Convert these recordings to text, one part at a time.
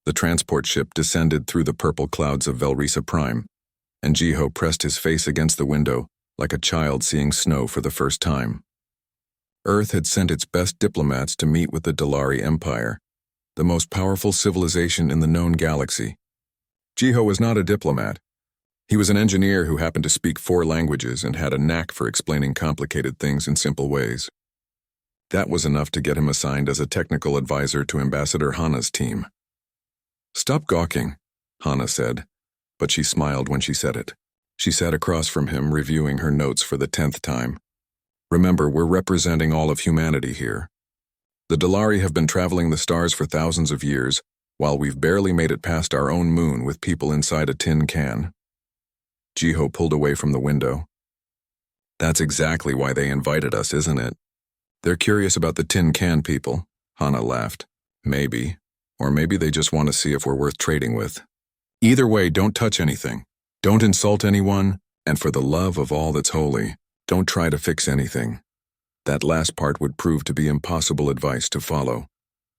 The transport ship descended through the purple clouds of Velrisa Prime, and Jiho pressed his face against the window like a child seeing snow for the first time. Earth had sent its best diplomats to meet with the Dalari Empire, the most powerful civilization in the known galaxy. Jiho was not a diplomat. He was an engineer who happened to speak 4 languages and had a knack for explaining complicated things in simple ways. That was enough to get him assigned as a technical advisor to Ambassador Hana's team. "Stop gawking," Hana said, but she smiled when she said it. She sat across from him, reviewing her notes for the 10th time. "Remember, we're representing all of humanity here. The Dalari have been traveling the stars for thousands of years, while we've barely made it past our own moon with people inside a tin can." Jiho pulled away from the window. "That's exactly why they invited us, isn't it? They're curious about the tin can people," Hana laughed. "Maybe. Or maybe they just want to see if we're worth trading with. Either way, don't touch anything. Don't insult anyone, and for the love of all that's holy, don't try to fix anything." That last part would prove to be impossible advice to follow.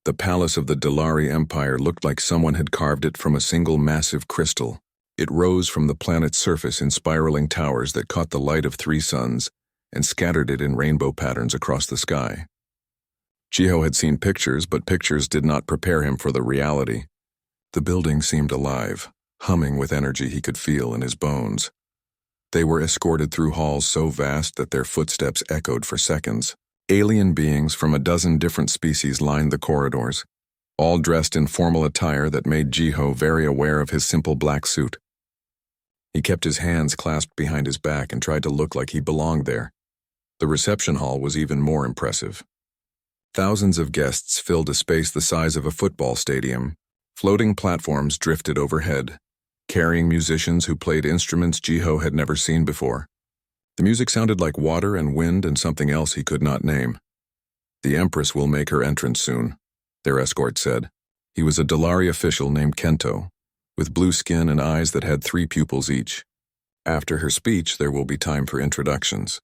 The palace of the Dalari Empire looked like someone had carved it from a single massive crystal. It rose from the planet's surface in spiraling towers that caught the light of 3 suns and scattered it in rainbow patterns across the sky. Jiho had seen pictures, but pictures did not prepare him for the reality. The building seemed alive, humming with energy he could feel in his bones. They were escorted through halls so vast that their footsteps echoed for seconds. Alien beings from a dozen different species lined the corridors, all dressed in formal attire that made Jiho very aware of his simple black suit. He kept his hands clasped behind his back and tried to look like he belonged there. The reception hall was even more impressive. Thousands of guests filled a space the size of a football stadium. Floating platforms drifted overhead, carrying musicians who played instruments Jiho had never seen before. The music sounded like water and wind and something else he could not name. "The Empress will make her entrance soon," their escort said. He was a Dalari official named Kento, with blue skin and eyes that had 3 pupils each. "After her speech, there will be time for introductions.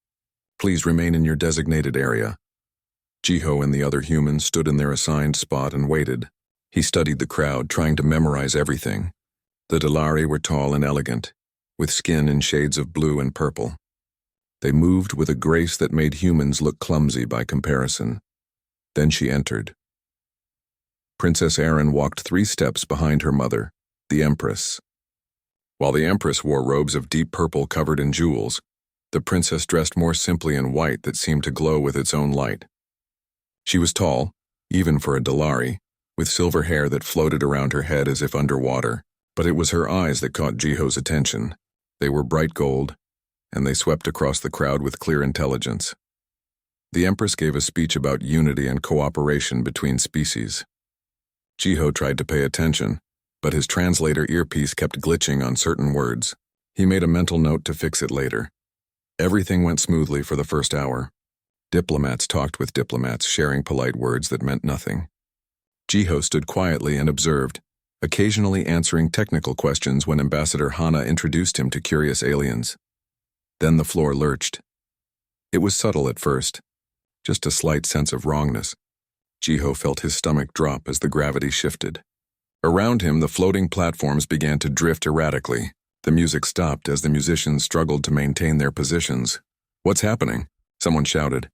Please remain in your designated area." Jiho and the other humans stood in their assigned spot and waited. He studied the crowd, trying to memorize everything. The Dalari were tall and elegant, with skin in shades of blue and purple. They moved with a grace that made humans look clumsy by comparison. Then she entered. Princess Erin walked 3 steps behind her mother, the Empress. While the Empress wore robes of deep purple covered in jewels, the princess dressed more simply in white that seemed to glow with its own light. She was tall, even for a Dalari, with silver hair that floated around her head as if underwater, but it was her eyes that caught Jiho's attention. They were bright gold, and they swept across the crowd with clear intelligence. The Empress gave a speech about unity and cooperation between species. Jiho tried to pay attention, but his translator earpiece kept glitching on certain words. He made a mental note to fix it later. Everything went smoothly for the first hour. Diplomats talked with diplomats, sharing polite words that meant nothing. Jiho stood quietly and observed, occasionally answering technical questions when Ambassador Hana introduced him to curious aliens. Then the floor lurched. It was subtle at first, just a slight sense of wrongness. Jiho felt his stomach drop as the gravity shifted. Around him, the floating platforms began to drift erratically. The music stopped as the musicians struggled to maintain their positions. "What's happening?" someone shouted.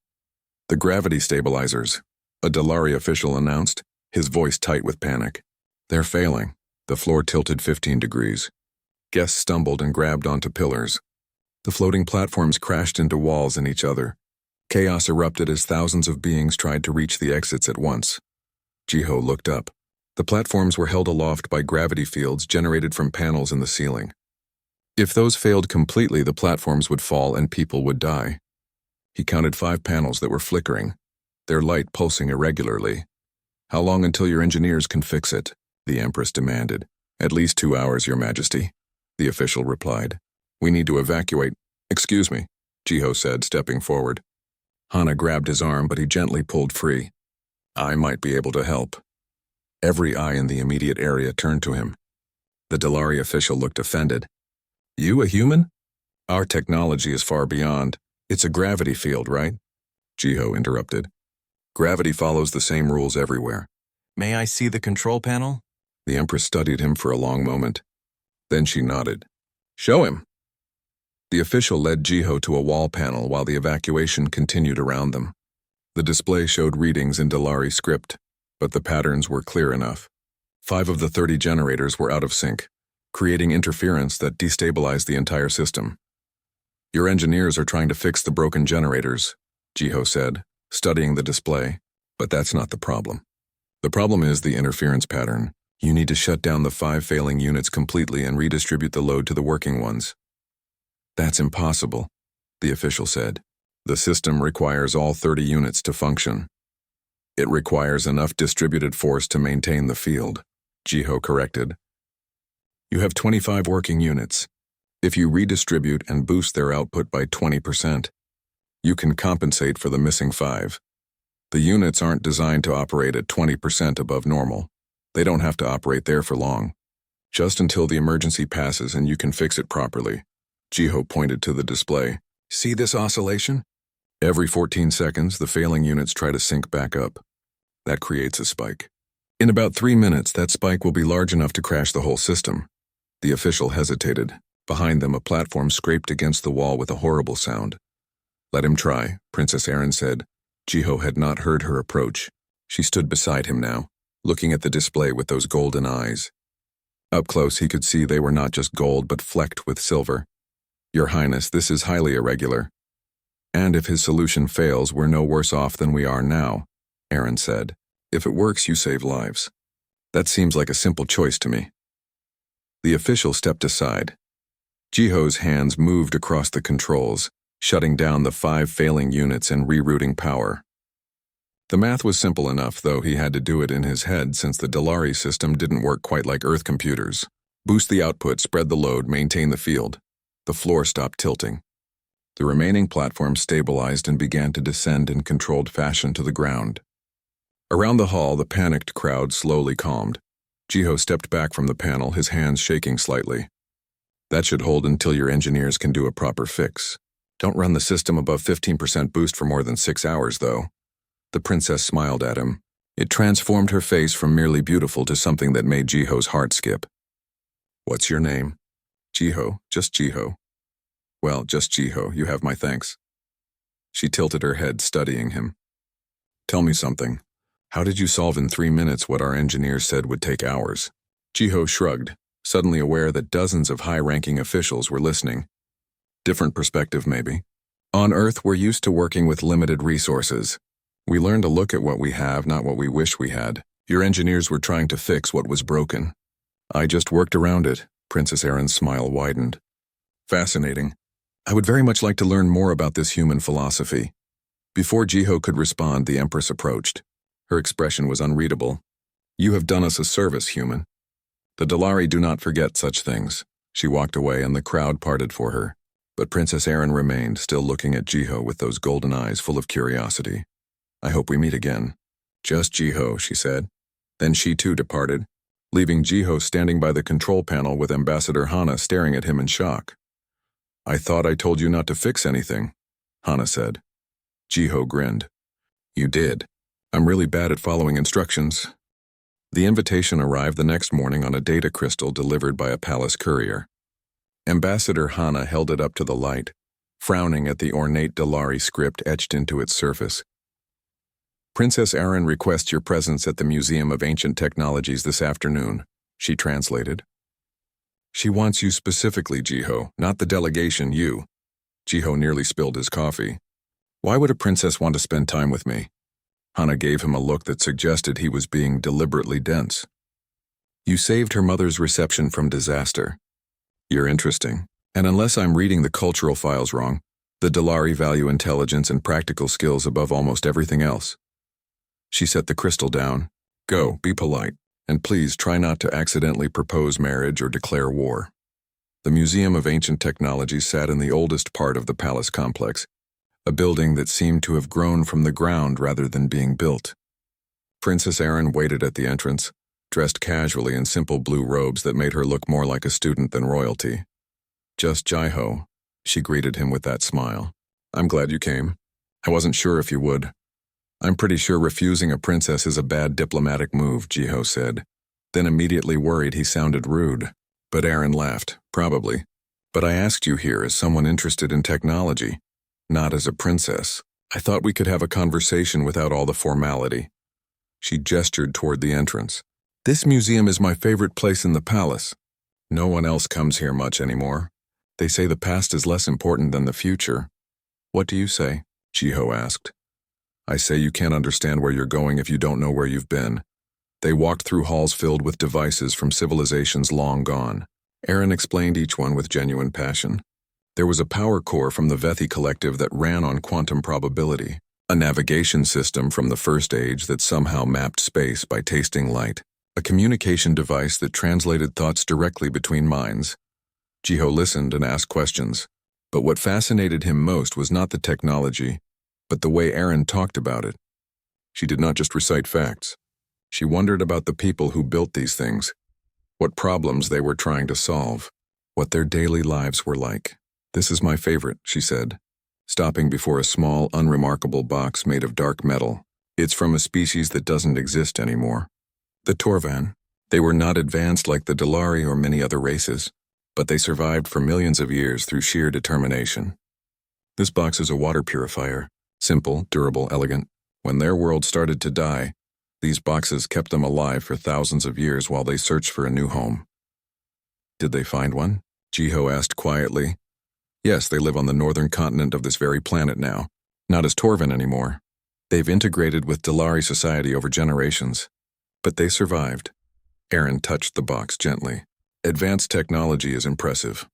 "The gravity stabilizers," a Dalari official announced, his voice tight with panic. "They're failing." The floor tilted 15 degrees. Guests stumbled and grabbed onto pillars. The floating platforms crashed into walls and each other. Chaos erupted as thousands of beings tried to reach the exits at once. Jiho looked up. The platforms were held aloft by gravity fields generated from panels in the ceiling. If those failed completely, the platforms would fall and people would die. He counted 5 panels that were flickering, their light pulsing irregularly. "How long until your engineers can fix it?" the Empress demanded. "At least 2 hours, Your Majesty," the official replied. "We need to evacuate." "Excuse me," Jiho said, stepping forward. Hana grabbed his arm, but he gently pulled free. "I might be able to help." Every eye in the immediate area turned to him. The Dalari official looked offended. "You a human? Our technology is far beyond. It's a gravity field, right?" Jiho interrupted. "Gravity follows the same rules everywhere." "May I see the control panel?" The Empress studied him for a long moment. Then she nodded. "Show him." The official led Jiho to a wall panel while the evacuation continued around them. The display showed readings in Dalari script, but the patterns were clear enough. 5 of the 30 generators were out of sync, creating interference that destabilized the entire system. "Your engineers are trying to fix the broken generators," Jiho said, studying the display, "but that's not the problem. The problem is the interference pattern. You need to shut down the 5 failing units completely and redistribute the load to the working ones." "That's impossible," the official said. "The system requires all 30 units to function." "It requires enough distributed force to maintain the field," Jiho corrected. "You have 25 working units. If you redistribute and boost their output by 20%, you can compensate for the missing 5. The units aren't designed to operate at 20% above normal. They don't have to operate there for long. Just until the emergency passes and you can fix it properly." Jiho pointed to the display. "See this oscillation? Every 14 seconds, the failing units try to sync back up. That creates a spike. In about 3 minutes, that spike will be large enough to crash the whole system." The official hesitated. Behind them, a platform scraped against the wall with a horrible sound. "Let him try," Princess Erin said. Jiho had not heard her approach. She stood beside him now, looking at the display with those golden eyes. Up close, he could see they were not just gold but flecked with silver. "Your Highness, this is highly irregular. And if his solution fails, we're no worse off than we are now," Erin said. "If it works, you save lives. That seems like a simple choice to me." The official stepped aside. Jiho's hands moved across the controls, shutting down the 5 failing units and rerouting power. The math was simple enough, though he had to do it in his head since the Dalari system didn't work quite like Earth computers. Boost the output, spread the load, maintain the field. The floor stopped tilting. The remaining platform stabilized and began to descend in controlled fashion to the ground. Around the hall, the panicked crowd slowly calmed. Jiho stepped back from the panel, his hands shaking slightly. "That should hold until your engineers can do a proper fix. Don't run the system above 15% boost for more than 6 hours, though." The princess smiled at him. It transformed her face from merely beautiful to something that made Jiho's heart skip. "What's your name?" "Jiho, just Jiho." "Well, just Jiho, you have my thanks." She tilted her head, studying him. "Tell me something. How did you solve in 3 minutes what our engineers said would take hours?" Jiho shrugged, suddenly aware that dozens of high-ranking officials were listening. "Different perspective, maybe. On Earth, we're used to working with limited resources. We learn to look at what we have, not what we wish we had. Your engineers were trying to fix what was broken. I just worked around it." Princess Erin's smile widened. "Fascinating. I would very much like to learn more about this human philosophy." Before Jiho could respond, the Empress approached. Her expression was unreadable. "You have done us a service, human. The Dalari do not forget such things." She walked away and the crowd parted for her. But Princess Erin remained, still looking at Jiho with those golden eyes full of curiosity. "I hope we meet again." "Just Jiho," she said. Then she too departed, leaving Jiho standing by the control panel with Ambassador Hana staring at him in shock. "I thought I told you not to fix anything," Hana said. Jiho grinned. "You did. I'm really bad at following instructions." The invitation arrived the next morning on a data crystal delivered by a palace courier. Ambassador Hana held it up to the light, frowning at the ornate Dalari script etched into its surface. "Princess Erin requests your presence at the Museum of Ancient Technologies this afternoon," she translated. "She wants you specifically, Jiho, not the delegation, you." Jiho nearly spilled his coffee. "Why would a princess want to spend time with me?" Hana gave him a look that suggested he was being deliberately dense. "You saved her mother's reception from disaster. You're interesting. And unless I'm reading the cultural files wrong, the Dalari value intelligence and practical skills above almost everything else." She set the crystal down. "Go, be polite, and please try not to accidentally propose marriage or declare war." The Museum of Ancient Technologies sat in the oldest part of the palace complex, a building that seemed to have grown from the ground rather than being built. Princess Erin waited at the entrance, dressed casually in simple blue robes that made her look more like a student than royalty. "Just Jiho," she greeted him with that smile. "I'm glad you came. I wasn't sure if you would." "I'm pretty sure refusing a princess is a bad diplomatic move," Jiho said. then immediately worried he sounded rude. But Aaron laughed. Probably. But I asked you here as someone interested in technology, not as a princess. I thought we could have a conversation without all the formality. She gestured toward the entrance. This museum is my favorite place in the palace. No one else comes here much anymore. They say the past is less important than the future. What do you say? Jiho asked. I say you can't understand where you're going if you don't know where you've been. They walked through halls filled with devices from civilizations long gone. Aaron explained each one with genuine passion. There was a power core from the Vethi collective that ran on quantum probability, a navigation system from the First Age that somehow mapped space by tasting light, a communication device that translated thoughts directly between minds. Jiho listened and asked questions, but what fascinated him most was not the technology, but the way Aaron talked about it. She did not just recite facts. She wondered about the people who built these things, what problems they were trying to solve, what their daily lives were like. This is my favorite, she said, stopping before a small, unremarkable box made of dark metal. It's from a species that doesn't exist anymore. The Torvan. They were not advanced like the Dalari or many other races, but they survived for millions of years through sheer determination. This box is a water purifier, simple, durable, elegant. When their world started to die, these boxes kept them alive for thousands of years while they searched for a new home. Did they find one? Jiho asked quietly. Yes, they live on the northern continent of this very planet now, not as Torvan anymore. They've integrated with Dalari society over generations, but they survived. Aaron touched the box gently. Advanced technology is impressive,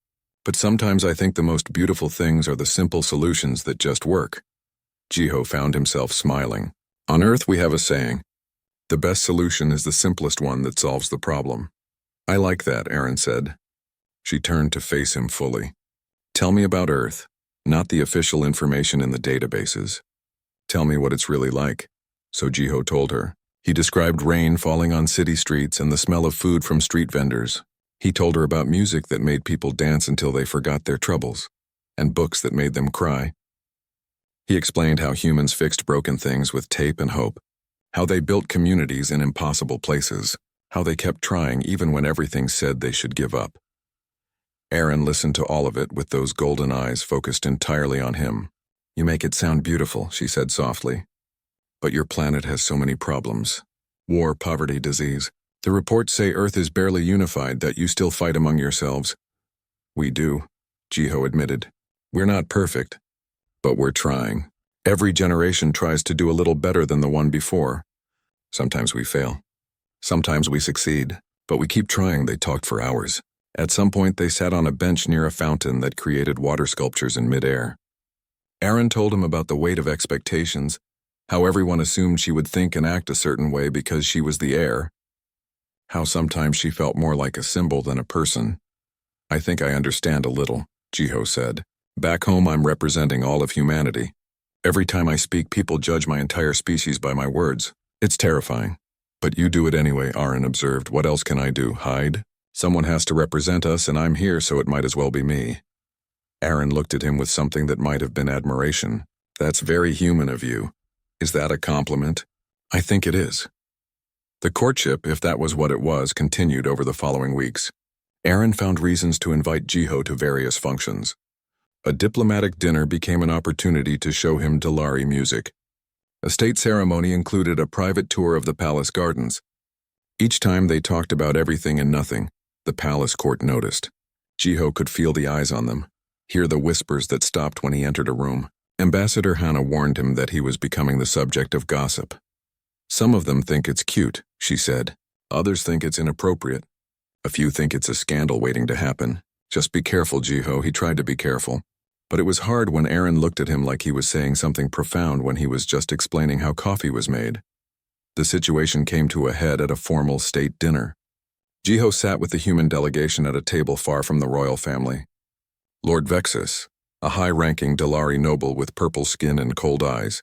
but sometimes I think the most beautiful things are the simple solutions that just work. Jiho found himself smiling. On Earth we have a saying, the best solution is the simplest one that solves the problem. I like that, Aaron said. She turned to face him fully. Tell me about Earth, not the official information in the databases. Tell me what it's really like. So Jiho told her. He described rain falling on city streets and the smell of food from street vendors. He told her about music that made people dance until they forgot their troubles, and books that made them cry. He explained how humans fixed broken things with tape and hope, how they built communities in impossible places, how they kept trying even when everything said they should give up. Aaron listened to all of it with those golden eyes focused entirely on him. You make it sound beautiful, she said softly. But your planet has so many problems. War, poverty, disease. The reports say Earth is barely unified, that you still fight among yourselves. We do, Jiho admitted. We're not perfect, but we're trying. Every generation tries to do a little better than the one before. Sometimes we fail. Sometimes we succeed, but we keep trying. They talked for hours. At some point, they sat on a bench near a fountain that created water sculptures in midair. Aaron told him about the weight of expectations, how everyone assumed she would think and act a certain way because she was the heir, how sometimes she felt more like a symbol than a person. I think I understand a little, Jiho said. Back home, I'm representing all of humanity. Every time I speak, people judge my entire species by my words. It's terrifying. But you do it anyway, Aaron observed. What else can I do? Hide? Someone has to represent us, and I'm here, so it might as well be me. Aaron looked at him with something that might have been admiration. That's very human of you. Is that a compliment? I think it is. The courtship, if that was what it was, continued over the following weeks. Aaron found reasons to invite Jiho to various functions. A diplomatic dinner became an opportunity to show him Dalari music. A state ceremony included a private tour of the palace gardens. Each time they talked about everything and nothing, the palace court noticed. Jiho could feel the eyes on them, hear the whispers that stopped when he entered a room. Ambassador Hannah warned him that he was becoming the subject of gossip. Some of them think it's cute, she said. Others think it's inappropriate. A few think it's a scandal waiting to happen. Just be careful, Jiho. He tried to be careful. But it was hard when Aaron looked at him like he was saying something profound when he was just explaining how coffee was made. The situation came to a head at a formal state dinner. Jiho sat with the human delegation at a table far from the royal family. Lord Vexus, a high-ranking Dalari noble with purple skin and cold eyes,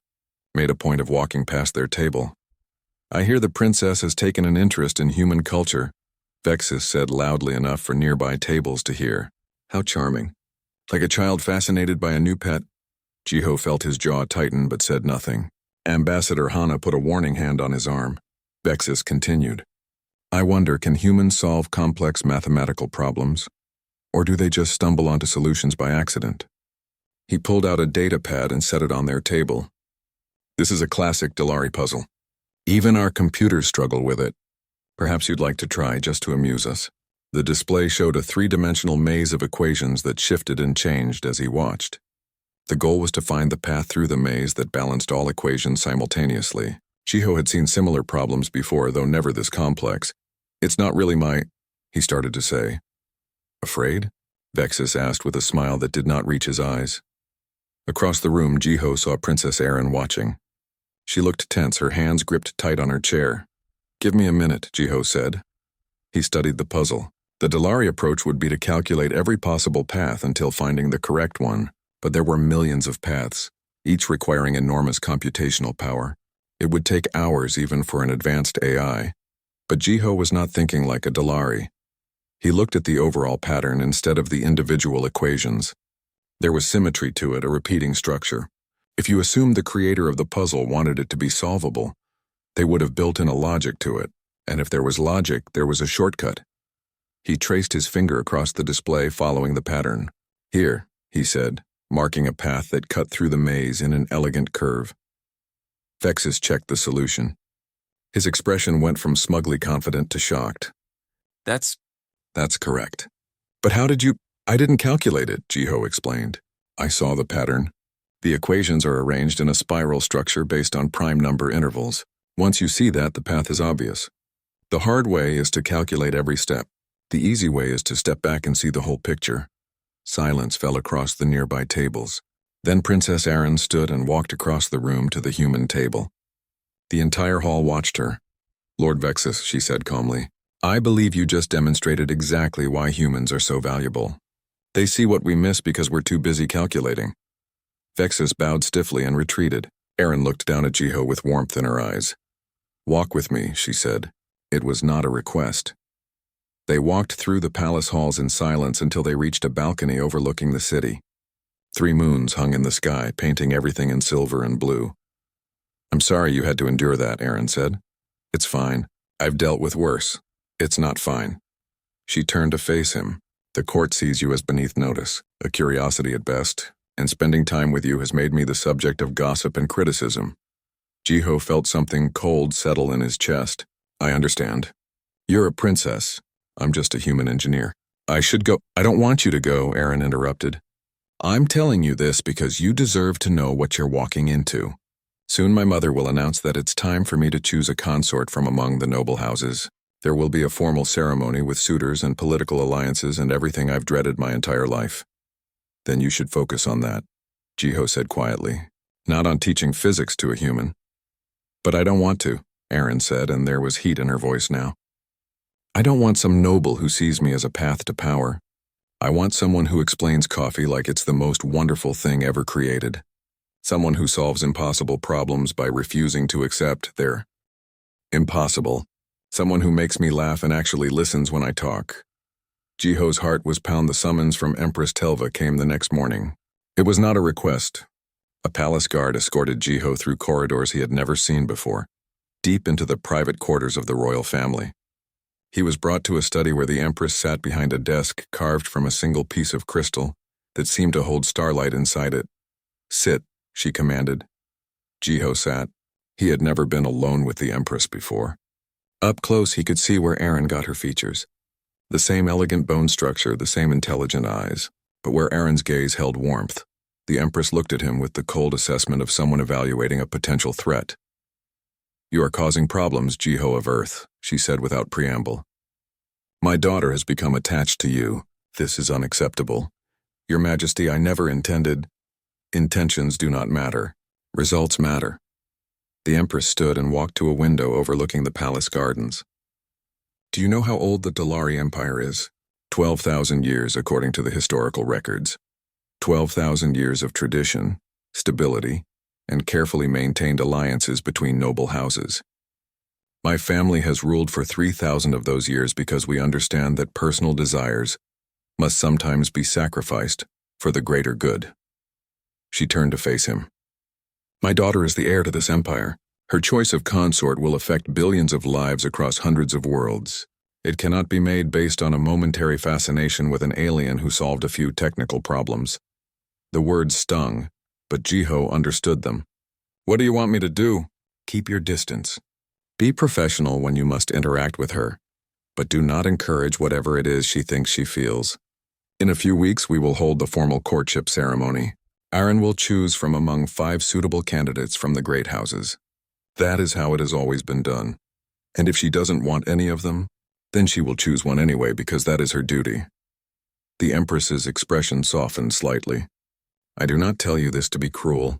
made a point of walking past their table. I hear the princess has taken an interest in human culture, Vexus said loudly enough for nearby tables to hear. How charming. Like a child fascinated by a new pet. Jiho felt his jaw tighten but said nothing. Ambassador Hannah put a warning hand on his arm. Vexus continued. I wonder, can humans solve complex mathematical problems? Or do they just stumble onto solutions by accident? He pulled out a data pad and set it on their table. This is a classic Dolari puzzle. Even our computers struggle with it. Perhaps you'd like to try just to amuse us. The display showed a three-dimensional maze of equations that shifted and changed as he watched. The goal was to find the path through the maze that balanced all equations simultaneously. Jiho had seen similar problems before, though never this complex. It's not really my... he started to say. Afraid? Vexus asked with a smile that did not reach his eyes. Across the room, Jiho saw Princess Erin watching. She looked tense, her hands gripped tight on her chair. Give me a minute, Jiho said. He studied the puzzle. The Dolari approach would be to calculate every possible path until finding the correct one, but there were millions of paths, each requiring enormous computational power. It would take hours even for an advanced AI. But Jiho was not thinking like a Dolari. He looked at the overall pattern instead of the individual equations. There was symmetry to it, a repeating structure. If you assumed the creator of the puzzle wanted it to be solvable, they would have built in a logic to it, and if there was logic, there was a shortcut. He traced his finger across the display, following the pattern. Here, he said, marking a path that cut through the maze in an elegant curve. Vexus checked the solution. His expression went from smugly confident to shocked. That's correct. But how did you... I didn't calculate it, Jiho explained. I saw the pattern. The equations are arranged in a spiral structure based on prime number intervals. Once you see that, the path is obvious. The hard way is to calculate every step. The easy way is to step back and see the whole picture. Silence fell across the nearby tables. Then Princess Erin stood and walked across the room to the human table. The entire hall watched her. Lord Vexus, she said calmly, I believe you just demonstrated exactly why humans are so valuable. They see what we miss because we're too busy calculating. Vexus bowed stiffly and retreated. Erin looked down at Jiho with warmth in her eyes. Walk with me, she said. It was not a request. They walked through the palace halls in silence until they reached a balcony overlooking the city. 3 moons hung in the sky, painting everything in silver and blue. I'm sorry you had to endure that, Erin said. It's fine. I've dealt with worse. It's not fine. She turned to face him. The court sees you as beneath notice, a curiosity at best, and spending time with you has made me the subject of gossip and criticism. Jiho felt something cold settle in his chest. I understand. You're a princess. I'm just a human engineer. I should go. I don't want you to go, Erin interrupted. I'm telling you this because you deserve to know what you're walking into. Soon my mother will announce that it's time for me to choose a consort from among the noble houses. There will be a formal ceremony with suitors and political alliances and everything I've dreaded my entire life. Then you should focus on that, Jiho said quietly, not on teaching physics to a human. But I don't want to, Erin said, and there was heat in her voice now. I don't want some noble who sees me as a path to power. I want someone who explains coffee like it's the most wonderful thing ever created. Someone who solves impossible problems by refusing to accept they're impossible. Someone who makes me laugh and actually listens when I talk. Jiho's heart was pound. The summons from Empress Telva came the next morning. It was not a request. A palace guard escorted Jiho through corridors he had never seen before, deep into the private quarters of the royal family. He was brought to a study where the Empress sat behind a desk carved from a single piece of crystal that seemed to hold starlight inside it. Sit, she commanded. Jiho sat. He had never been alone with the Empress before. Up close, he could see where Erin got her features. The same elegant bone structure, the same intelligent eyes, but where Erin's gaze held warmth, the Empress looked at him with the cold assessment of someone evaluating a potential threat. You are causing problems, Jiho of Earth, she said without preamble. My daughter has become attached to you. This is unacceptable. Your Majesty, I never intended. Intentions do not matter. Results matter. The Empress stood and walked to a window overlooking the palace gardens. Do you know how old the Dolari Empire is? 12,000 years according to the historical records. 12,000 years of tradition, stability, and carefully maintained alliances between noble houses. My family has ruled for 3,000 of those years because we understand that personal desires must sometimes be sacrificed for the greater good. She turned to face him. My daughter is the heir to this empire. Her choice of consort will affect billions of lives across hundreds of worlds. It cannot be made based on a momentary fascination with an alien who solved a few technical problems. The words stung, but Jiho understood them. What do you want me to do? Keep your distance. Be professional when you must interact with her, but do not encourage whatever it is she thinks she feels. In a few weeks, we will hold the formal courtship ceremony. Aaron will choose from among 5 suitable candidates from the great houses. That is how it has always been done. And if she doesn't want any of them, then she will choose one anyway because that is her duty. The Empress's expression softened slightly. I do not tell you this to be cruel.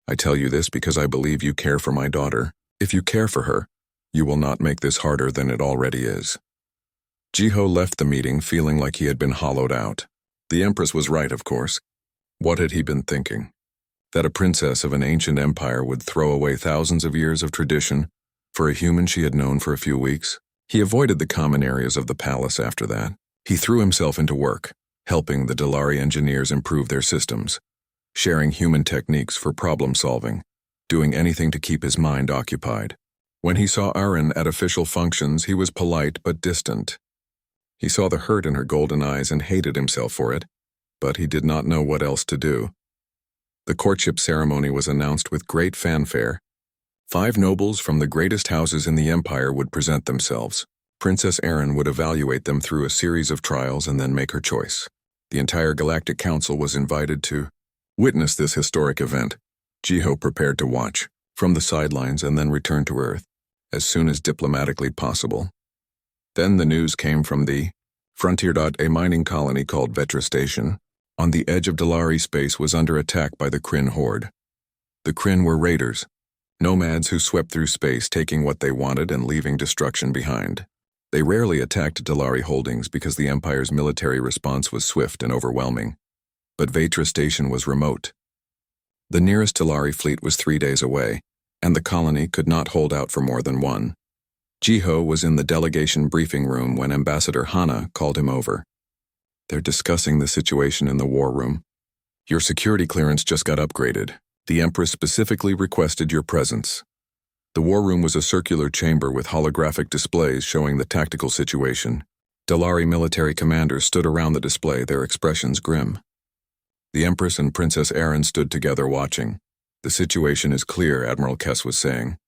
I tell you this because I believe you care for my daughter. If you care for her, you will not make this harder than it already is. Jiho left the meeting feeling like he had been hollowed out. The Empress was right, of course. What had he been thinking? That a princess of an ancient empire would throw away thousands of years of tradition for a human she had known for a few weeks? He avoided the common areas of the palace after that. He threw himself into work, helping the Dalari engineers improve their systems, sharing human techniques for problem solving, doing anything to keep his mind occupied. When he saw Aaron at official functions, he was polite but distant. He saw the hurt in her golden eyes and hated himself for it, but he did not know what else to do. The courtship ceremony was announced with great fanfare. 5 nobles from the greatest houses in the empire would present themselves. Princess Erin would evaluate them through a series of trials and then make her choice. The entire Galactic Council was invited to witness this historic event. Jiho prepared to watch from the sidelines and then return to Earth as soon as diplomatically possible. Then the news came from the frontier. A mining colony called Vetra Station on the edge of Dalari space was under attack by the Kryn horde. The Kryn were raiders, nomads who swept through space taking what they wanted and leaving destruction behind. They rarely attacked Dalari holdings because the Empire's military response was swift and overwhelming. But Vetra Station was remote. The nearest Dalari fleet was 3 days away, and the colony could not hold out for more than one. Jiho was in the delegation briefing room when Ambassador Hana called him over. They're discussing the situation in the war room. Your security clearance just got upgraded. The Empress specifically requested your presence. The war room was a circular chamber with holographic displays showing the tactical situation. Dalari military commanders stood around the display, their expressions grim. The Empress and Princess Erin stood together watching. The situation is clear, Admiral Kess was saying.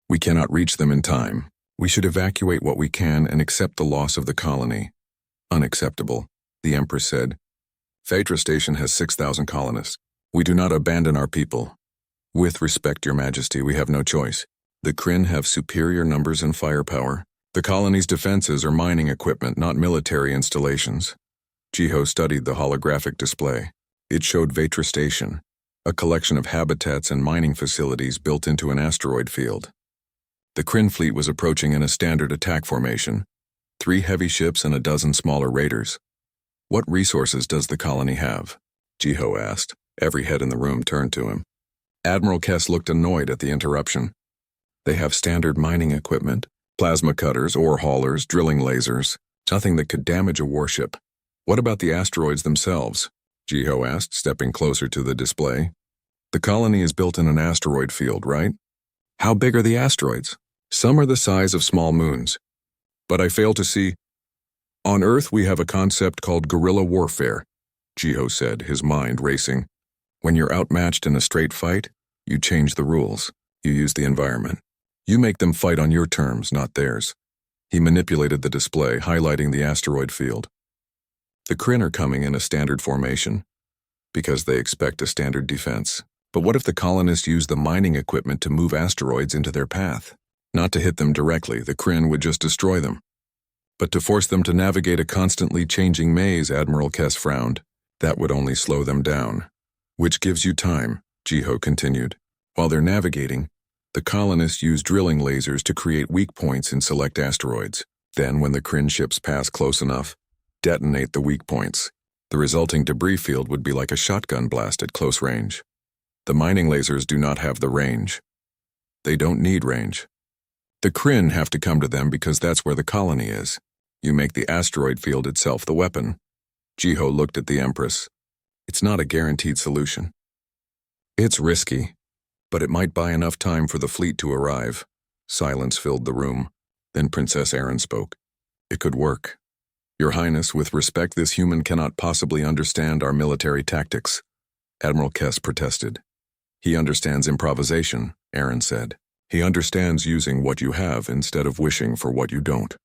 We cannot reach them in time. We should evacuate what we can and accept the loss of the colony. Unacceptable, the Empress said. Vetra Station has 6,000 colonists. We do not abandon our people. With respect, Your Majesty, we have no choice. The Kryn have superior numbers and firepower. The colony's defenses are mining equipment, not military installations. Jiho studied the holographic display. It showed Vetra Station, a collection of habitats and mining facilities built into an asteroid field. The Kryn fleet was approaching in a standard attack formation, 3 heavy ships and a dozen smaller raiders. What resources does the colony have? Jiho asked. Every head in the room turned to him. Admiral Kess looked annoyed at the interruption. They have standard mining equipment, plasma cutters, ore haulers, drilling lasers, nothing that could damage a warship. What about the asteroids themselves? Jiho asked, stepping closer to the display. The colony is built in an asteroid field, right? How big are the asteroids? Some are the size of small moons. But I fail to see. On Earth, we have a concept called guerrilla warfare, Jiho said, his mind racing. When you're outmatched in a straight fight, you change the rules. You use the environment. You make them fight on your terms, not theirs. He manipulated the display, highlighting the asteroid field. The Kryn are coming in a standard formation, because they expect a standard defense. But what if the colonists use the mining equipment to move asteroids into their path? Not to hit them directly, the Kryn would just destroy them. But to force them to navigate a constantly changing maze, Admiral Kess frowned. That would only slow them down. Which gives you time, Jiho continued. While they're navigating, the colonists use drilling lasers to create weak points in select asteroids. Then, when the Kryn ships pass close enough, detonate the weak points. The resulting debris field would be like a shotgun blast at close range. The mining lasers do not have the range. They don't need range. The Kryn have to come to them because that's where the colony is. You make the asteroid field itself the weapon. Jiho looked at the Empress. It's not a guaranteed solution. It's risky. But it might buy enough time for the fleet to arrive. Silence filled the room. Then Princess Erin spoke. It could work. Your Highness, with respect, this human cannot possibly understand our military tactics. Admiral Kess protested. He understands improvisation, Erin said. He understands using what you have instead of wishing for what you don't.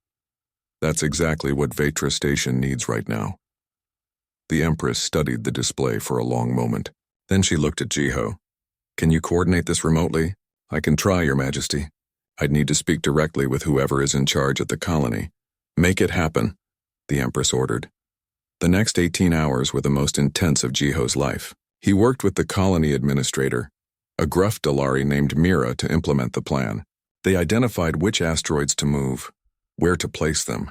That's exactly what Vetra Station needs right now. The Empress studied the display for a long moment. Then she looked at Jiho. Can you coordinate this remotely? I can try, Your Majesty. I'd need to speak directly with whoever is in charge at the colony. Make it happen, the Empress ordered. The next 18 hours were the most intense of Jiho's life. He worked with the colony administrator, a gruff Dalari named Mira, to implement the plan. They identified which asteroids to move, where to place them,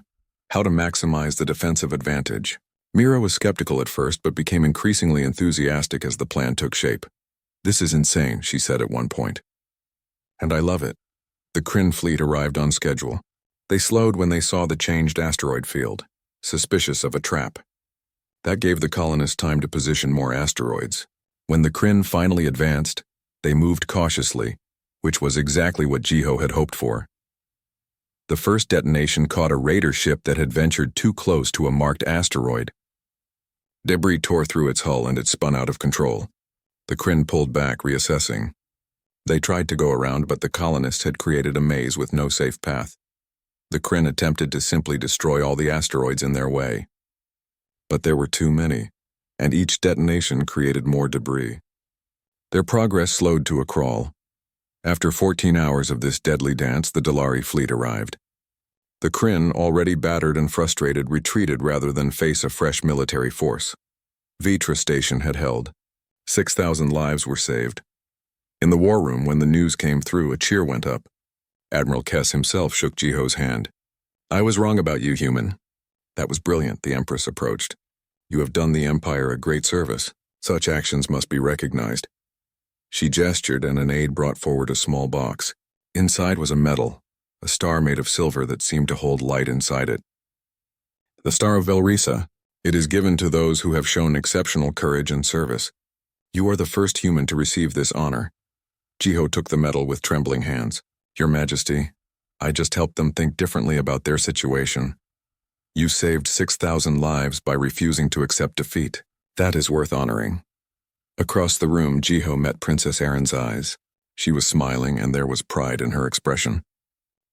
how to maximize the defensive advantage. Mira was skeptical at first but became increasingly enthusiastic as the plan took shape. This is insane, she said at one point. And I love it. The Kryn fleet arrived on schedule. They slowed when they saw the changed asteroid field, suspicious of a trap. That gave the colonists time to position more asteroids. When the Kryn finally advanced, they moved cautiously, which was exactly what Jiho had hoped for. The first detonation caught a raider ship that had ventured too close to a marked asteroid. Debris tore through its hull and it spun out of control. The Kryn pulled back, reassessing. They tried to go around, but the colonists had created a maze with no safe path. The Kryn attempted to simply destroy all the asteroids in their way. But there were too many, and each detonation created more debris. Their progress slowed to a crawl. After 14 hours of this deadly dance, the Dalari fleet arrived. The Kryn, already battered and frustrated, retreated rather than face a fresh military force. Vetra Station had held. 6,000 lives were saved. In the war room, when the news came through, a cheer went up. Admiral Kess himself shook Jiho's hand. I was wrong about you, human. That was brilliant, the Empress approached. You have done the Empire a great service. Such actions must be recognized. She gestured, and an aide brought forward a small box. Inside was a medal, a star made of silver that seemed to hold light inside it. The Star of Velrisa. It is given to those who have shown exceptional courage and service. You are the first human to receive this honor. Jiho took the medal with trembling hands. Your Majesty, I just helped them think differently about their situation. You saved 6,000 lives by refusing to accept defeat. That is worth honoring. Across the room, Jiho met Princess Erin's eyes. She was smiling, and there was pride in her expression.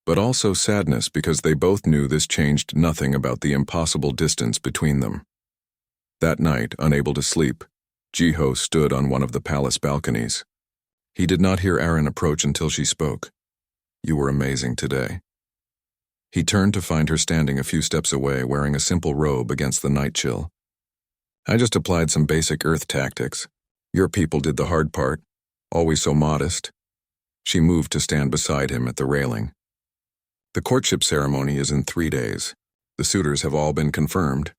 But also sadness, because they both knew this changed nothing about the impossible distance between them. That night, unable to sleep, Jiho stood on one of the palace balconies. He did not hear Erin approach until she spoke. You were amazing today. He turned to find her standing a few steps away, wearing a simple robe against the night chill. I just applied some basic Earth tactics. Your people did the hard part, always so modest. She moved to stand beside him at the railing. The courtship ceremony is in 3 days. The suitors have all been confirmed.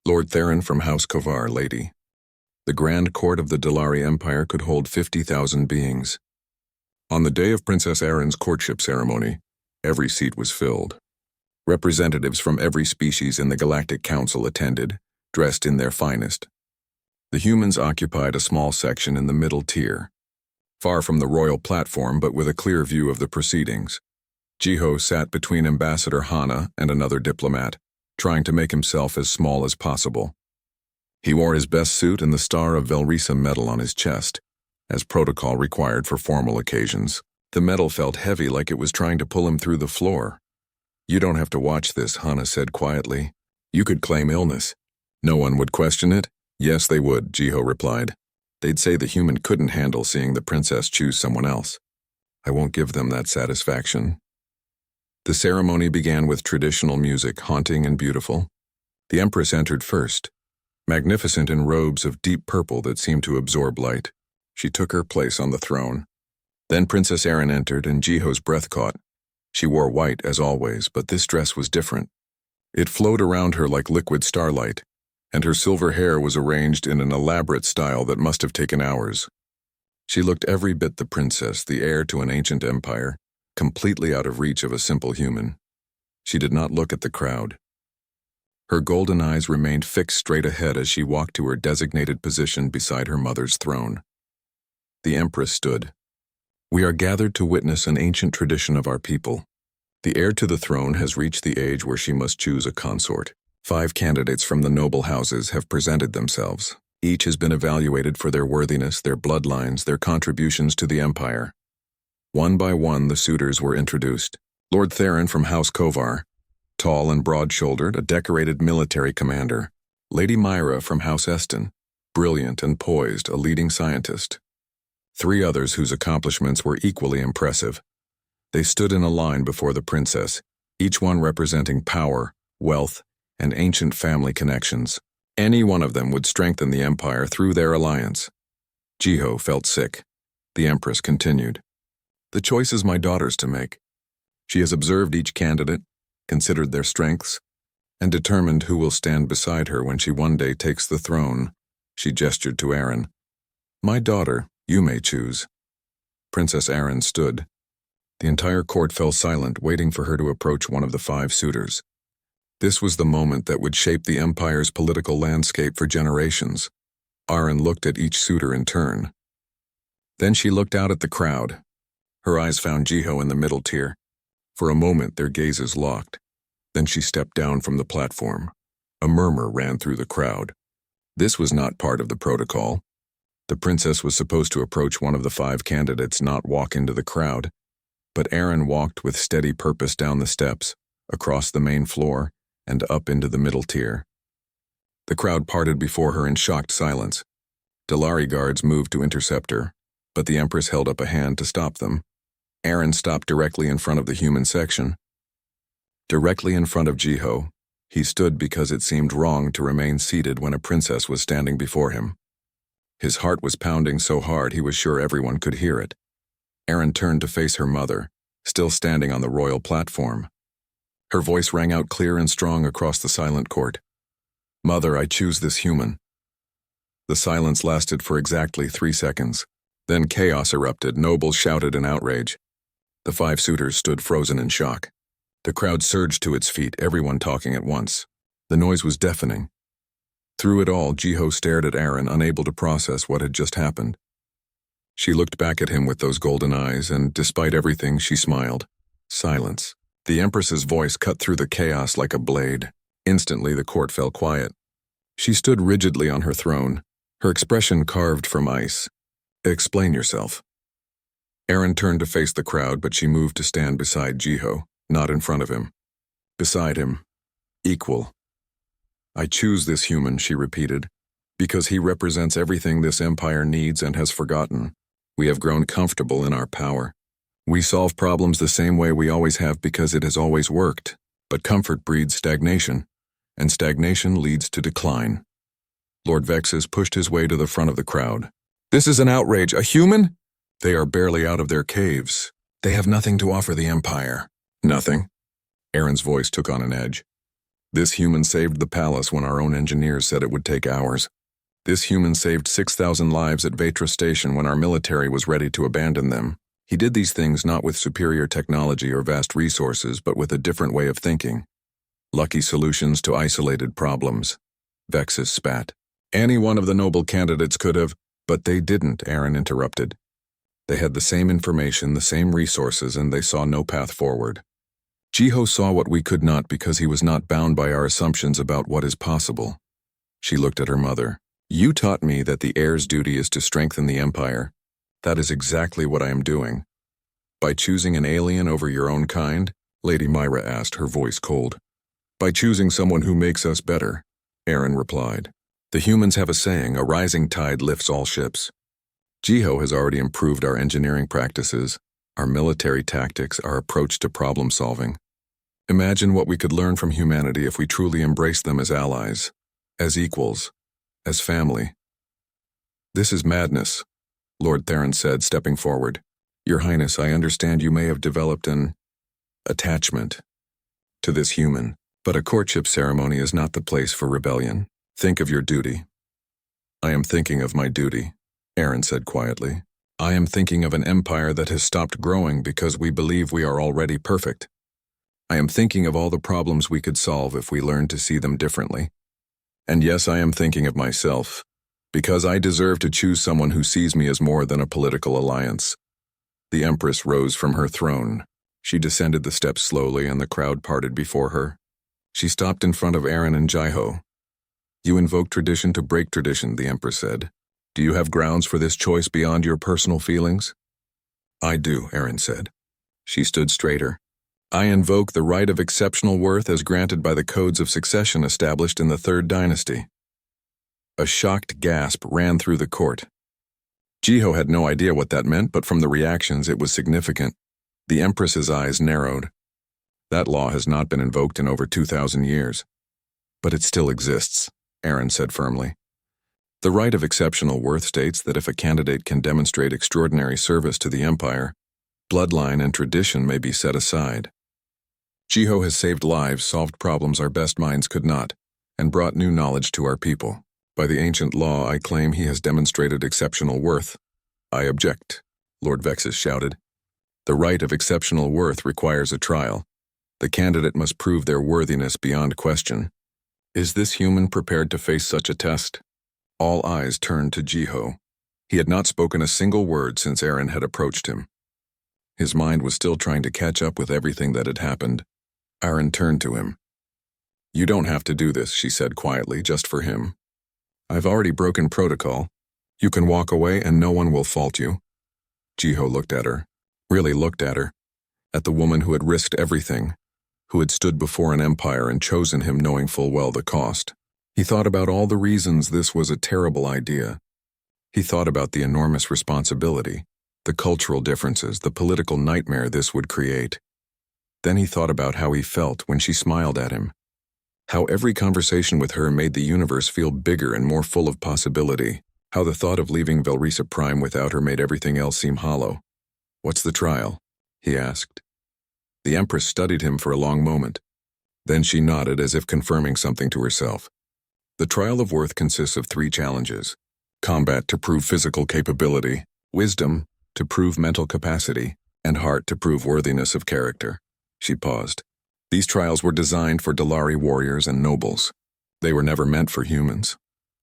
Lord Theron from House Kovar, lady. The Grand Court of the Dalari Empire could hold 50,000 beings. On the day of Princess Erin's courtship ceremony, every seat was filled. Representatives from every species in the Galactic Council attended, dressed in their finest. The humans occupied a small section in the middle tier, far from the royal platform but with a clear view of the proceedings. Jiho sat between Ambassador Hana and another diplomat, trying to make himself as small as possible. He wore his best suit and the Star of Velrisa medal on his chest, as protocol required for formal occasions. The medal felt heavy, like it was trying to pull him through the floor. You don't have to watch this, Hana said quietly. You could claim illness. No one would question it? Yes, they would, Jiho replied. They'd say the human couldn't handle seeing the princess choose someone else. I won't give them that satisfaction. The ceremony began with traditional music, haunting and beautiful. The Empress entered first, magnificent in robes of deep purple that seemed to absorb light. She took her place on the throne. Then Princess Erin entered, and Jiho's breath caught. She wore white as always, but this dress was different. It flowed around her like liquid starlight, and her silver hair was arranged in an elaborate style that must have taken hours. She looked every bit the princess, the heir to an ancient empire, completely out of reach of a simple human. She did not look at the crowd. Her golden eyes remained fixed straight ahead as she walked to her designated position beside her mother's throne. The Empress stood. We are gathered to witness an ancient tradition of our people. The heir to the throne has reached the age where she must choose a consort. 5 candidates from the noble houses have presented themselves. Each has been evaluated for their worthiness, their bloodlines, their contributions to the empire. One by one, the suitors were introduced. Lord Theron from House Kovar, tall and broad-shouldered, a decorated military commander. Lady Myra from House Eston, brilliant and poised, a leading scientist. 3 others whose accomplishments were equally impressive. They stood in a line before the princess, each one representing power, wealth, and ancient family connections. Any one of them would strengthen the empire through their alliance. Jiho felt sick. The empress continued. The choice is my daughter's to make. She has observed each candidate, considered their strengths, and determined who will stand beside her when she one day takes the throne. She gestured to Aaron. My daughter, you may choose. Princess Aaron stood. The entire court fell silent, waiting for her to approach one of the 5 suitors. This was the moment that would shape the empire's political landscape for generations. Aaron looked at each suitor in turn. Then she looked out at the crowd. Her eyes found Jiho in the middle tier. For a moment, their gazes locked. Then she stepped down from the platform. A murmur ran through the crowd. This was not part of the protocol. The princess was supposed to approach one of the 5 candidates, not walk into the crowd. But Aaron walked with steady purpose down the steps, across the main floor, and up into the middle tier. The crowd parted before her in shocked silence. Dalari guards moved to intercept her, but the Empress held up a hand to stop them. Aaron stopped directly in front of the human section. Directly in front of Jiho, he stood because it seemed wrong to remain seated when a princess was standing before him. His heart was pounding so hard he was sure everyone could hear it. Aaron turned to face her mother, still standing on the royal platform. Her voice rang out clear and strong across the silent court. Mother, I choose this human. The silence lasted for exactly 3 seconds. Then chaos erupted. Nobles shouted in outrage. The 5 suitors stood frozen in shock. The crowd surged to its feet, everyone talking at once. The noise was deafening. Through it all, Jiho stared at Aaron, unable to process what had just happened. She looked back at him with those golden eyes, and despite everything, she smiled. Silence. The Empress's voice cut through the chaos like a blade. Instantly, the court fell quiet. She stood rigidly on her throne, her expression carved from ice. Explain yourself. Aaron turned to face the crowd, but she moved to stand beside Jiho, not in front of him. Beside him. Equal. I choose this human, she repeated, because he represents everything this empire needs and has forgotten. We have grown comfortable in our power. We solve problems the same way we always have because it has always worked. But comfort breeds stagnation, and stagnation leads to decline. Lord Vexus pushed his way to the front of the crowd. This is an outrage. A human? They are barely out of their caves. They have nothing to offer the empire. Nothing? Aaron's voice took on an edge. This human saved the palace when our own engineers said it would take hours. This human saved 6,000 lives at Vetra Station when our military was ready to abandon them. He did these things not with superior technology or vast resources, but with a different way of thinking. Lucky solutions to isolated problems. Vexus spat. Any one of the noble candidates could have, but they didn't, Aaron interrupted. They had the same information, the same resources, and they saw no path forward. Jiho saw what we could not because he was not bound by our assumptions about what is possible. She looked at her mother. You taught me that the heir's duty is to strengthen the empire. That is exactly what I am doing. By choosing an alien over your own kind? Lady Myra asked, her voice cold. By choosing someone who makes us better, Aaron replied. The humans have a saying, a rising tide lifts all ships. Jiho has already improved our engineering practices, our military tactics, our approach to problem solving. Imagine what we could learn from humanity if we truly embraced them as allies, as equals, as family. This is madness, Lord Theron said, stepping forward. Your Highness, I understand you may have developed an attachment to this human, but a courtship ceremony is not the place for rebellion. Think of your duty. I am thinking of my duty, Aaron said quietly. I am thinking of an empire that has stopped growing because we believe we are already perfect. I am thinking of all the problems we could solve if we learned to see them differently. And yes, I am thinking of myself, because I deserve to choose someone who sees me as more than a political alliance. The Empress rose from her throne. She descended the steps slowly and the crowd parted before her. She stopped in front of Aaron and Jiho. "You invoke tradition to break tradition," the Empress said. "Do you have grounds for this choice beyond your personal feelings?" "I do," Aaron said. She stood straighter. "I invoke the right of exceptional worth as granted by the codes of succession established in the Third Dynasty." A shocked gasp ran through the court. Jiho had no idea what that meant, but from the reactions it was significant. The Empress's eyes narrowed. "That law has not been invoked in over 2,000 years. But it still exists," Aaron said firmly. "The right of exceptional worth states that if a candidate can demonstrate extraordinary service to the Empire, bloodline and tradition may be set aside. Jiho has saved lives, solved problems our best minds could not, and brought new knowledge to our people. By the ancient law, I claim he has demonstrated exceptional worth." "I object," Lord Vexus shouted. "The right of exceptional worth requires a trial. The candidate must prove their worthiness beyond question. Is this human prepared to face such a test?" All eyes turned to Jiho. He had not spoken a single word since Aaron had approached him. His mind was still trying to catch up with everything that had happened. Aaron turned to him. "You don't have to do this," she said quietly, "just for him. I've already broken protocol. You can walk away and no one will fault you." Jiho looked at her, really looked at her, at the woman who had risked everything, who had stood before an empire and chosen him knowing full well the cost. He thought about all the reasons this was a terrible idea. He thought about the enormous responsibility, the cultural differences, the political nightmare this would create. Then he thought about how he felt when she smiled at him, how every conversation with her made the universe feel bigger and more full of possibility, how the thought of leaving Velrisa Prime without her made everything else seem hollow. "What's the trial?" he asked. The Empress studied him for a long moment. Then she nodded as if confirming something to herself. "The trial of worth consists of 3 challenges: combat to prove physical capability, wisdom to prove mental capacity, and heart to prove worthiness of character." She paused. "These trials were designed for Dalari warriors and nobles. They were never meant for humans."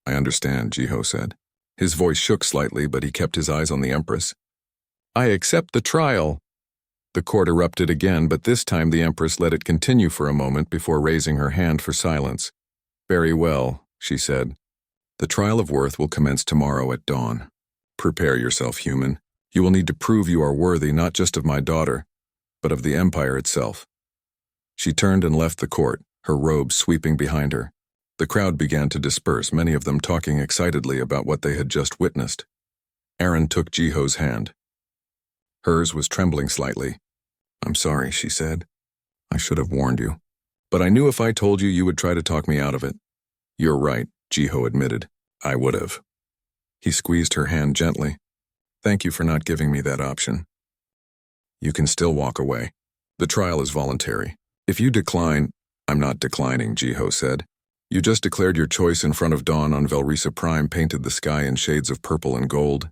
"I understand," Jiho said. His voice shook slightly, but he kept his eyes on the Empress. "I accept the trial." The court erupted again, but this time the Empress let it continue for a moment before raising her hand for silence. "Very well," she said. "The trial of worth will commence tomorrow at dawn. Prepare yourself, human. You will need to prove you are worthy not just of my daughter, but of the Empire itself." She turned and left the court, her robe sweeping behind her. The crowd began to disperse, many of them talking excitedly about what they had just witnessed. Aaron took Jiho's hand. Hers was trembling slightly. "I'm sorry," she said. "I should have warned you. But I knew if I told you, you would try to talk me out of it." "You're right," Jiho admitted. "I would have." He squeezed her hand gently. "Thank you for not giving me that option. You can still walk away. The trial is voluntary. If you decline—" "I'm not declining," Jiho said. "You just declared your choice in front of dawn on Velrisa Prime, painted the sky in shades of purple and gold."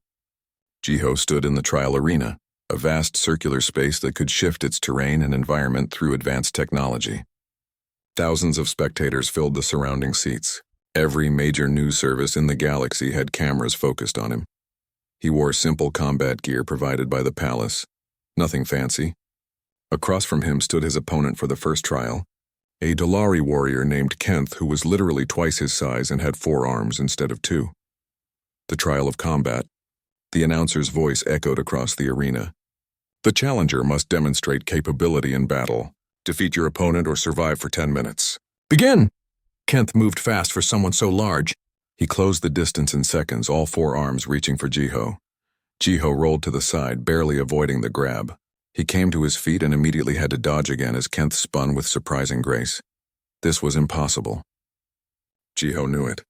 Jiho stood in the trial arena, a vast circular space that could shift its terrain and environment through advanced technology. Thousands of spectators filled the surrounding seats. Every major news service in the galaxy had cameras focused on him. He wore simple combat gear provided by the palace. Nothing fancy. Across from him stood his opponent for the first trial, a Dalari warrior named Kenth who was literally twice his size and had 4 arms instead of 2. The trial of combat. The announcer's voice echoed across the arena. "The challenger must demonstrate capability in battle, defeat your opponent or survive for 10 minutes. Begin!" Kenth moved fast for someone so large. He closed the distance in seconds, all 4 arms reaching for Jiho. Jiho rolled to the side, barely avoiding the grab. He came to his feet and immediately had to dodge again as Kenth spun with surprising grace. This was impossible. Jiho knew it.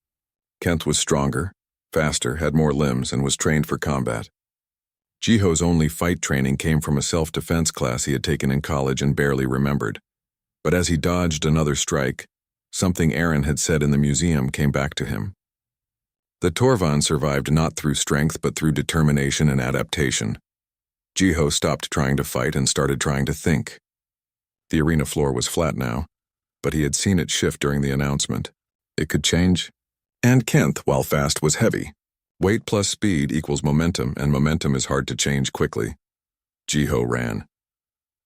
Kenth was stronger, faster, had more limbs, and was trained for combat. Jiho's only fight training came from a self-defense class he had taken in college and barely remembered. But as he dodged another strike, something Aaron had said in the museum came back to him. The Torvan survived not through strength but through determination and adaptation. Jiho stopped trying to fight and started trying to think. The arena floor was flat now, but he had seen it shift during the announcement. It could change. And Kenth, while fast, was heavy. Weight plus speed equals momentum, and momentum is hard to change quickly. Jiho ran.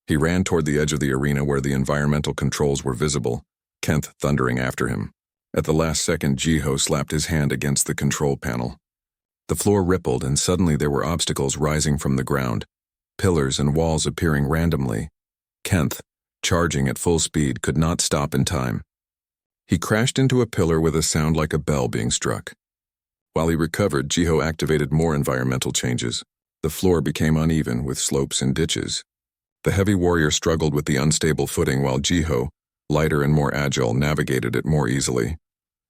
He ran toward the edge of the arena where the environmental controls were visible, Kenth thundering after him. At the last second, Jiho slapped his hand against the control panel. The floor rippled, and suddenly there were obstacles rising from the ground, pillars and walls appearing randomly. Kenth, charging at full speed, could not stop in time. He crashed into a pillar with a sound like a bell being struck. While he recovered, Jiho activated more environmental changes. The floor became uneven with slopes and ditches. The heavy warrior struggled with the unstable footing while Jiho, lighter and more agile, navigated it more easily.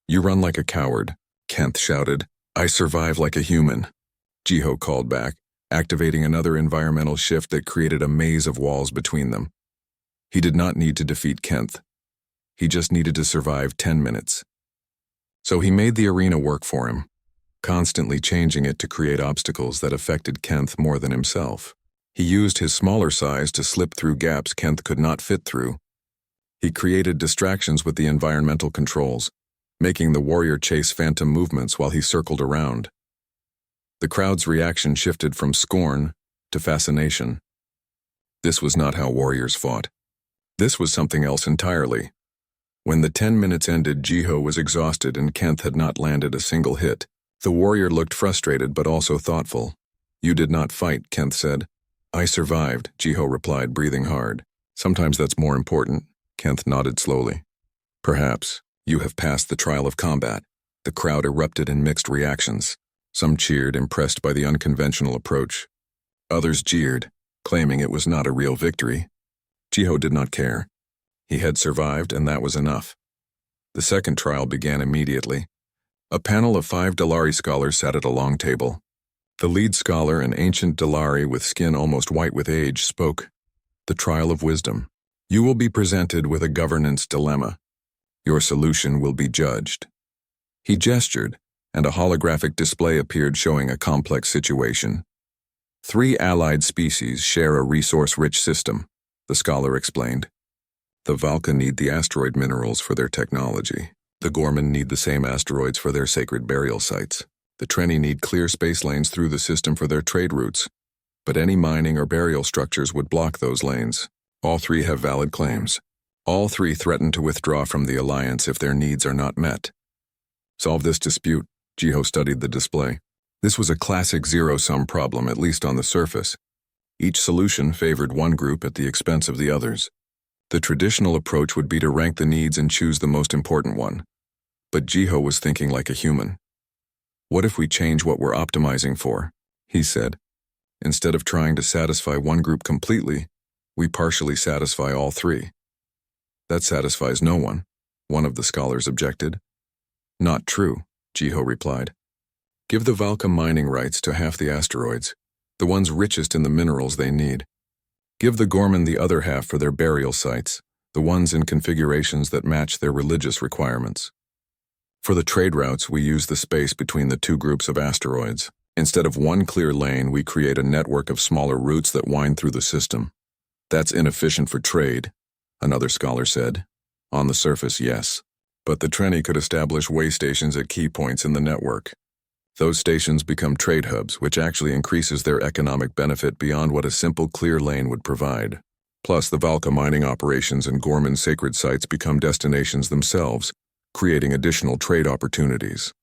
"You run like a coward," Kenth shouted. "I survive like a human," Jiho called back, activating another environmental shift that created a maze of walls between them. He did not need to defeat Kenth. He just needed to survive 10 minutes. So he made the arena work for him, constantly changing it to create obstacles that affected Kenth more than himself. He used his smaller size to slip through gaps Kenth could not fit through. He created distractions with the environmental controls, making the warrior chase phantom movements while he circled around. The crowd's reaction shifted from scorn to fascination. This was not how warriors fought. This was something else entirely. When the 10 minutes ended, Jiho was exhausted and Kenth had not landed a single hit. The warrior looked frustrated but also thoughtful. "You did not fight," Kenth said. "I survived," Jiho replied, breathing hard. "Sometimes that's more important," Kenth nodded slowly. "Perhaps. You have passed the trial of combat." The crowd erupted in mixed reactions. Some cheered, impressed by the unconventional approach. Others jeered, claiming it was not a real victory. Jiho did not care. He had survived, and that was enough. The second trial began immediately. A panel of 5 Dalari scholars sat at a long table. The lead scholar, an ancient Dalari with skin almost white with age, spoke. "The trial of wisdom. You will be presented with a governance dilemma. Your solution will be judged." He gestured, and a holographic display appeared showing a complex situation. 3 allied species share a resource-rich system, the scholar explained. The Valka need the asteroid minerals for their technology. The Gorman need the same asteroids for their sacred burial sites. The Trenni need clear space lanes through the system for their trade routes, but any mining or burial structures would block those lanes. All 3 have valid claims. All 3 threaten to withdraw from the alliance if their needs are not met. Solve this dispute. Jiho studied the display. This was a classic zero-sum problem, at least on the surface. Each solution favored one group at the expense of the others. The traditional approach would be to rank the needs and choose the most important one. But Jiho was thinking like a human. "What if we change what we're optimizing for?" he said. "Instead of trying to satisfy one group completely, we partially satisfy all 3. "That satisfies no one," one of the scholars objected. "Not true," Jiho replied. "Give the Valka mining rights to half the asteroids, the ones richest in the minerals they need. Give the Gorman the other half for their burial sites, the ones in configurations that match their religious requirements. For the trade routes, we use the space between the 2 groups of asteroids. Instead of one clear lane, we create a network of smaller routes that wind through the system. That's inefficient for trade," another scholar said. "On the surface, yes. But the Trenni could establish way stations at key points in the network. Those stations become trade hubs, which actually increases their economic benefit beyond what a simple clear lane would provide. Plus, the Valka mining operations and Gorman sacred sites become destinations themselves, creating additional trade opportunities."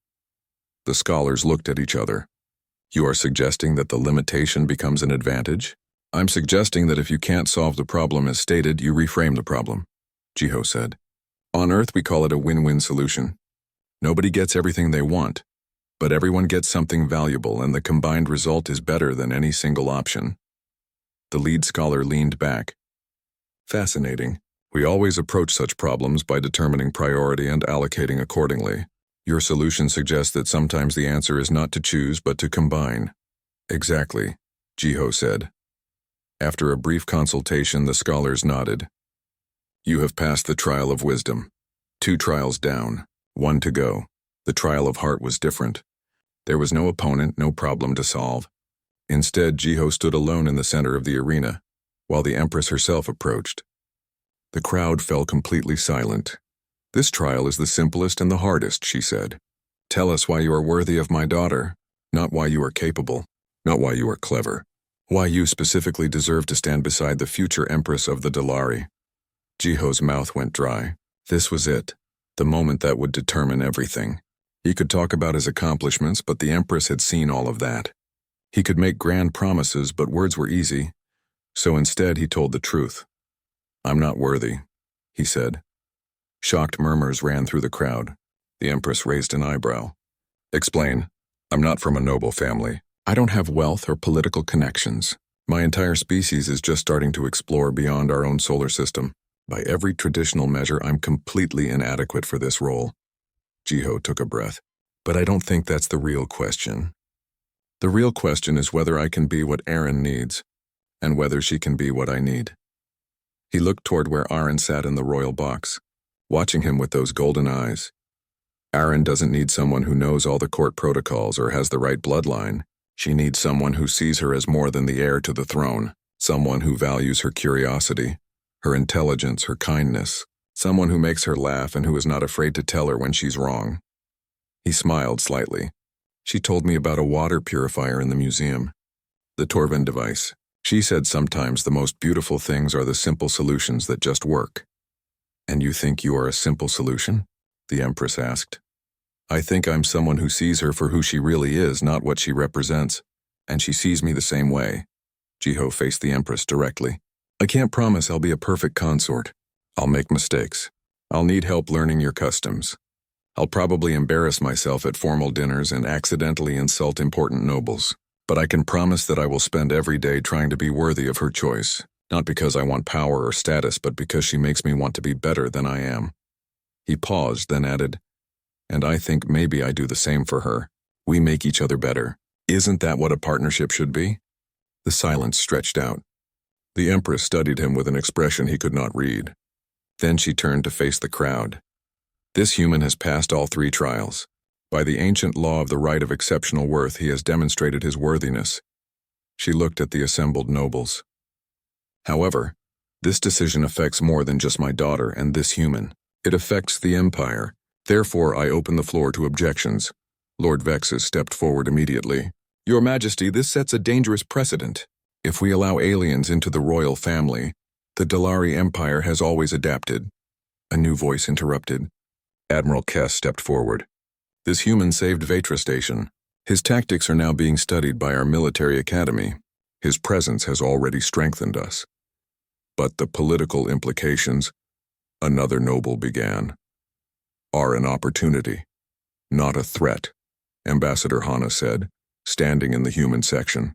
The scholars looked at each other. "You are suggesting that the limitation becomes an advantage?" "I'm suggesting that if you can't solve the problem as stated, you reframe the problem," Jiho said. "On Earth, we call it a win-win solution. Nobody gets everything they want, but everyone gets something valuable, and the combined result is better than any single option." The lead scholar leaned back. "Fascinating. We always approach such problems by determining priority and allocating accordingly. Your solution suggests that sometimes the answer is not to choose but to combine." "Exactly," Jiho said. After a brief consultation, the scholars nodded. "You have passed the trial of wisdom. 2 trials down, 1 to go. The trial of heart was different. There was no opponent, no problem to solve. Instead, Jiho stood alone in the center of the arena, while the Empress herself approached. The crowd fell completely silent. "This trial is the simplest and the hardest," she said. "Tell us why you are worthy of my daughter, not why you are capable, not why you are clever." Why you specifically deserve to stand beside the future Empress of the Dalari. Jiho's mouth went dry. This was it, the moment that would determine everything. He could talk about his accomplishments, but the Empress had seen all of that. He could make grand promises, but words were easy, so instead he told the truth. "I'm not worthy," he said. Shocked murmurs ran through the crowd. The Empress raised an eyebrow. "Explain. I'm not from a noble family. I don't have wealth or political connections. My entire species is just starting to explore beyond our own solar system. By every traditional measure, I'm completely inadequate for this role." Jiho took a breath. "But I don't think that's the real question. The real question is whether I can be what Aaron needs, and whether she can be what I need." He looked toward where Aaron sat in the royal box, watching him with those golden eyes. Aaron doesn't need someone who knows all the court protocols or has the right bloodline. She needs someone who sees her as more than the heir to the throne, someone who values her curiosity, her intelligence, her kindness, someone who makes her laugh and who is not afraid to tell her when she's wrong. He smiled slightly. "She told me about a water purifier in the museum. The Torvin device. She said sometimes the most beautiful things are the simple solutions that just work." "And you think you are a simple solution?" the Empress asked. "I think I'm someone who sees her for who she really is, not what she represents. And she sees me the same way." Jiho faced the Empress directly. "I can't promise I'll be a perfect consort. I'll make mistakes. I'll need help learning your customs. I'll probably embarrass myself at formal dinners and accidentally insult important nobles. But I can promise that I will spend every day trying to be worthy of her choice, not because I want power or status, but because she makes me want to be better than I am." He paused, then added, "And I think maybe I do the same for her. We make each other better. Isn't that what a partnership should be?" The silence stretched out. The Empress studied him with an expression he could not read. Then she turned to face the crowd. "This human has passed all 3 trials. By the ancient law of the right of exceptional worth, he has demonstrated his worthiness." She looked at the assembled nobles. "However, this decision affects more than just my daughter and this human. It affects the Empire. Therefore, I open the floor to objections." Lord Vexus stepped forward immediately. "Your Majesty, this sets a dangerous precedent. If we allow aliens into the royal family, the Dalari Empire has always adapted." A new voice interrupted. Admiral Kess stepped forward. "This human saved Vatra Station. His tactics are now being studied by our military academy. His presence has already strengthened us. But the political implications," another noble began, "are an opportunity, not a threat," Ambassador Hana said, standing in the human section.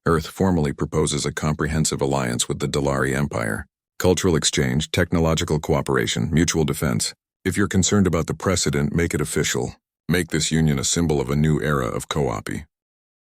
"Earth formally proposes a comprehensive alliance with the Dalari Empire. Cultural exchange, technological cooperation, mutual defense. If you're concerned about the precedent, make it official. Make this union a symbol of a new era of co-op.